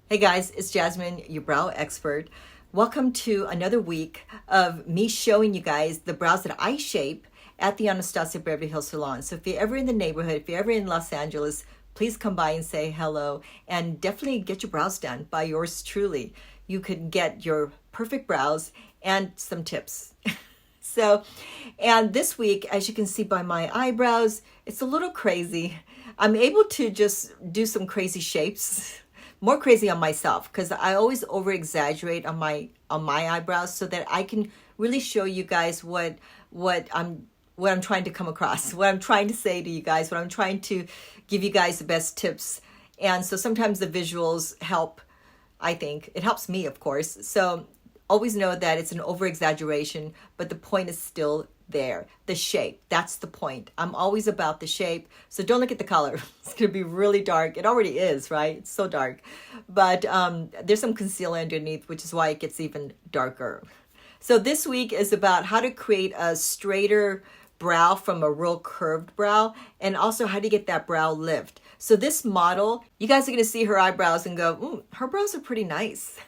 Hey guys, it's Jasmine, your brow expert. Welcome to another week of me showing you guys the brows that I shape at the Anastasia Beverly Hills Salon. So if you're ever in the neighborhood, if you're ever in Los Angeles, please come by and say hello and definitely get your brows done by yours truly. You could get your perfect brows and some tips. So, and this week, as you can see by my eyebrows, it's a little crazy. I'm able to just do some crazy shapes, more crazy on myself because I always over exaggerate on my eyebrows so that I can really show you guys what I'm trying to come across, what I'm trying to say to you guys, what I'm trying to give you guys the best tips. And so sometimes the visuals help. I think it helps me, of course. So always know that it's an over exaggeration, but the point is still there. The shape, that's the point. I'm always about the shape. So don't look at the color. It's going to be really dark. It already is, right? It's so dark. But there's some concealer underneath, which is why it gets even darker. So this week is about how to create a straighter brow from a real curved brow, and also how to get that brow lift. So this model, you guys are going to see her eyebrows and go, ooh, her brows are pretty nice.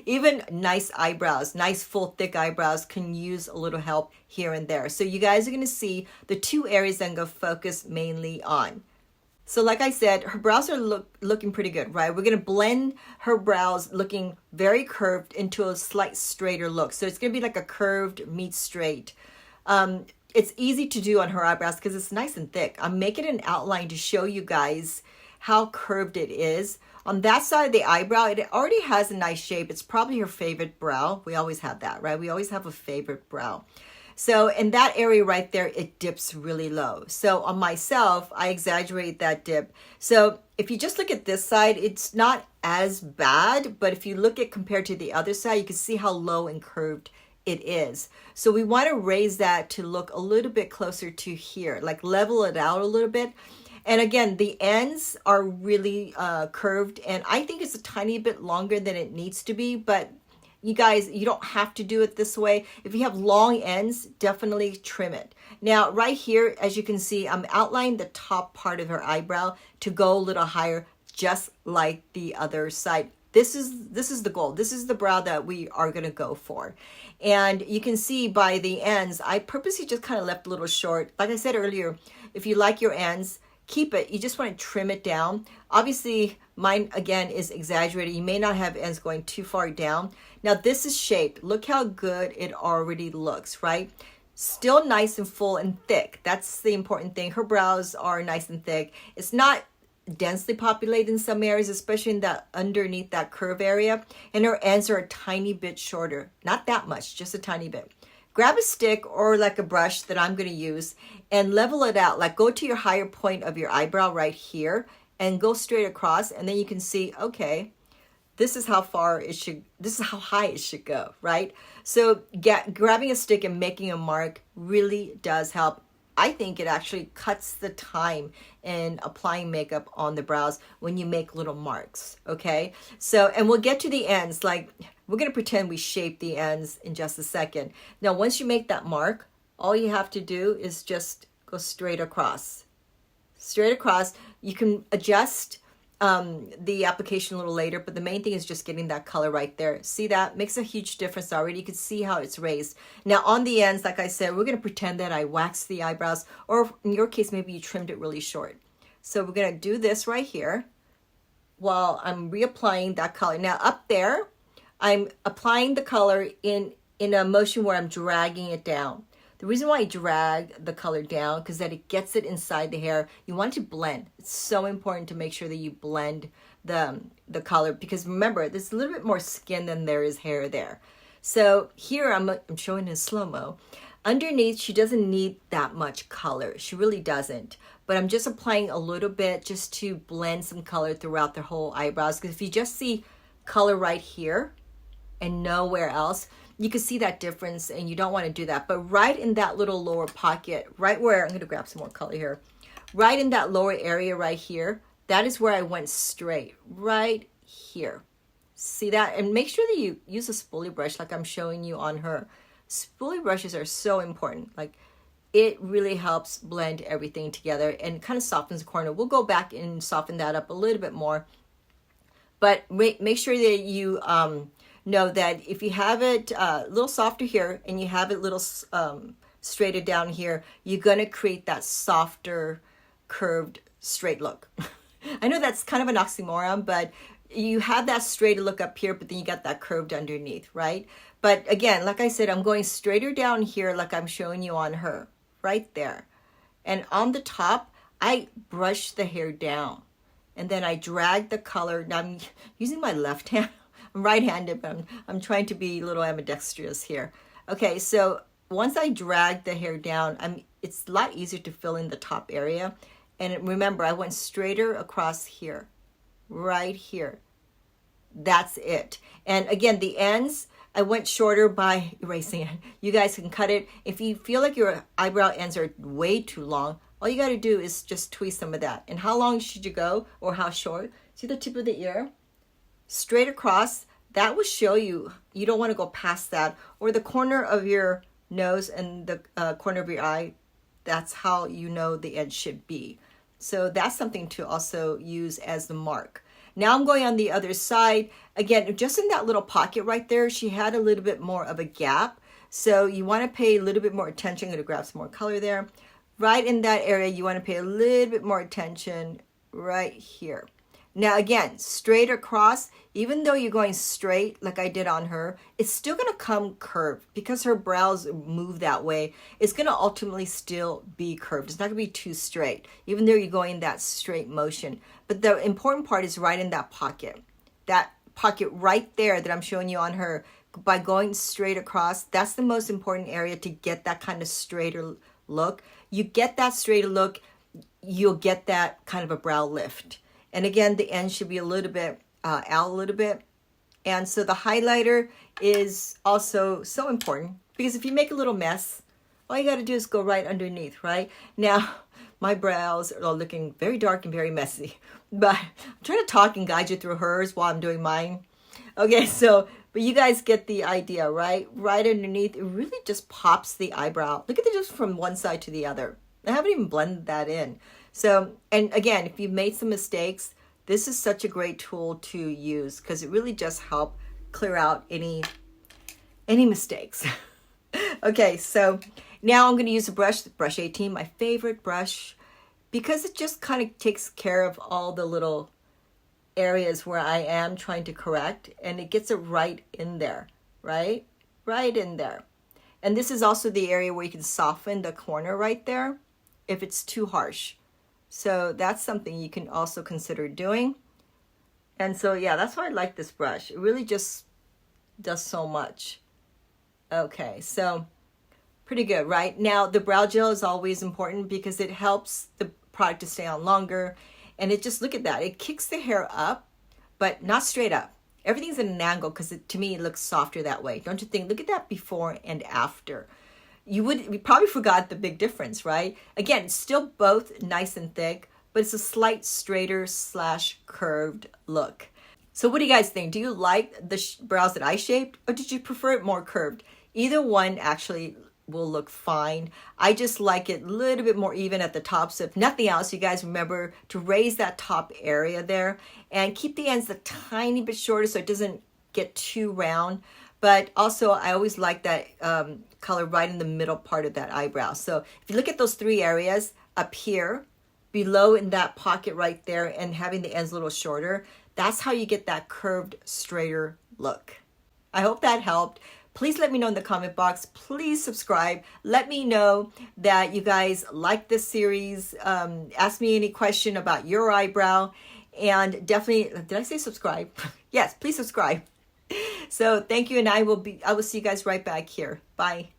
Even nice eyebrows, nice full thick eyebrows can use a little help here and there. So you guys are going to see the two areas I'm going to focus mainly on. So like I said, her brows are looking pretty good, right? We're going to blend her brows looking very curved into a slight straighter look. So it's going to be like a curved meets straight. It's easy to do on her eyebrows because it's nice and thick. I'm making an outline to show you guys how curved it is. On that side of the eyebrow, it already has a nice shape. It's probably her favorite brow. We always have that, right? We always have a favorite brow. So in that area right there, it dips really low. So on myself, I exaggerate that dip. So if you just look at this side, it's not as bad, but if you look at compared to the other side, you can see how low and curved it is. So we want to raise that to look a little bit closer to here, like level it out a little bit. And again, the ends are really curved, and I think it's a tiny bit longer than it needs to be, but you guys, you don't have to do it this way. If you have long ends, definitely trim it. Now, right here, as you can see, I'm outlining the top part of her eyebrow to go a little higher, just like the other side. This is the goal. This is the brow that we are going to go for. And you can see by the ends, I purposely just kind of left a little short. Like I said earlier, if you like your ends, keep it. You just want to trim it down. Obviously, mine, again, is exaggerated. You may not have ends going too far down. Now, this is shaped. Look how good it already looks, right? Still nice and full and thick. That's the important thing. Her brows are nice and thick. It's not densely populated in some areas, especially in that underneath that curve area. And her ends are a tiny bit shorter. Not that much, just a tiny bit. Grab a stick or like a brush that I'm going to use and level it out. Like go to your higher point of your eyebrow right here and go straight across. And then you can see, okay, this is how far it should, this is how high it should go, right? So grabbing a stick and making a mark really does help. I think it actually cuts the time in applying makeup on the brows when you make little marks, okay? So, and we'll get to the ends, like we're gonna pretend we shape the ends in just a second. Now, once you make that mark, all you have to do is just go straight across. Straight across. You can adjust the application a little later, but the main thing is just getting that color right there. See that? Makes a huge difference already. You can see how it's raised. Now on the ends, like I said, we're going to pretend that I waxed the eyebrows, or in your case, maybe you trimmed it really short. So we're going to do this right here while I'm reapplying that color. Now up there, I'm applying the color in a motion where I'm dragging it down. The reason why I drag the color down because that it gets it inside the hair. You want it to blend. It's so important to make sure that you blend the color because remember, there's a little bit more skin than there is hair there. So here I'm showing in slow-mo. Underneath, she doesn't need that much color. She really doesn't. But I'm just applying a little bit just to blend some color throughout the whole eyebrows. Because if you just see color right here and nowhere else, you can see that difference and you don't want to do that. But right in that little lower pocket, right where, I'm going to grab some more color here. Right in that lower area right here, that is where I went straight, right here. See that? And make sure that you use a spoolie brush like I'm showing you on her. Spoolie brushes are so important. Like it really helps blend everything together and kind of softens the corner. We'll go back and soften that up a little bit more. But make sure that you know that if you have it a little softer here and you have it a little straighter down here, you're going to create that softer, curved, straight look. I know that's kind of an oxymoron, but you have that straighter look up here, but then you got that curved underneath, right? But again, like I said, I'm going straighter down here like I'm showing you on her, right there. And on the top, I brush the hair down. And then I drag the color. Now I'm using my left hand. I'm right-handed, but I'm trying to be a little ambidextrous here. Okay, so once I drag the hair down, it's a lot easier to fill in the top area. And remember, I went straighter across here, right here. That's it. And again, the ends, I went shorter by erasing it. You guys can cut it. If you feel like your eyebrow ends are way too long, all you got to do is just tweeze some of that. And how long should you go, or how short? See the tip of the ear? Straight across. That will show you don't want to go past that. Or the corner of your nose and the corner of your eye. That's how you know the edge should be. So that's something to also use as the mark. Now I'm going on the other side. Again, just in that little pocket right there, she had a little bit more of a gap. So you want to pay a little bit more attention. I'm going to grab some more color there. Right in that area, you want to pay a little bit more attention right here. Now again, straight across, even though you're going straight like I did on her, it's still going to come curved because her brows move that way. It's going to ultimately still be curved. It's not going to be too straight, even though you're going that straight motion. But the important part is right in that pocket. That pocket right there that I'm showing you on her, by going straight across, that's the most important area to get that kind of straighter look. You get that straighter look, you'll get that kind of a brow lift. And again, the end should be a little bit out a little bit. And so the highlighter is also so important, because if you make a little mess, all you got to do is go right underneath, right? Now, my brows are looking very dark and very messy, but I'm trying to talk and guide you through hers while I'm doing mine. Okay, so, but you guys get the idea, right? Right underneath, it really just pops the eyebrow. Look at it just from one side to the other. I haven't even blended that in. So, and again, if you've made some mistakes, this is such a great tool to use because it really just helps clear out any mistakes. Okay, so now I'm going to use a brush 18, my favorite brush, because it just kind of takes care of all the little areas where I am trying to correct, and it gets it right in there, right? Right in there. And this is also the area where you can soften the corner right there if it's too harsh. So that's something you can also consider doing. And so, yeah, that's why I like this brush. It really just does so much. Okay, so pretty good, right? Now, the brow gel is always important because it helps the product to stay on longer. And it just, look at that. It kicks the hair up, but not straight up. Everything's at an angle because to me, it looks softer that way. Don't you think? Look at that before and after. You probably forgot the big difference, right? Again, it's still both nice and thick, but it's a slight straighter / curved look. So what do you guys think? Do you like the brows that I shaped, or did you prefer it more curved? Either one actually will look fine. I just like it a little bit more even at the top. So if nothing else, you guys remember to raise that top area there and keep the ends a tiny bit shorter so it doesn't get too round. But also, I always like that color right in the middle part of that eyebrow. So if you look at those three areas up here, below in that pocket right there, and having the ends a little shorter, that's how you get that curved, straighter look. I hope that helped. Please let me know in the comment box. Please subscribe. Let me know that you guys like this series. Ask me any question about your eyebrow. And definitely, did I say subscribe? Yes, please subscribe. So thank you, and I will see you guys right back here. Bye.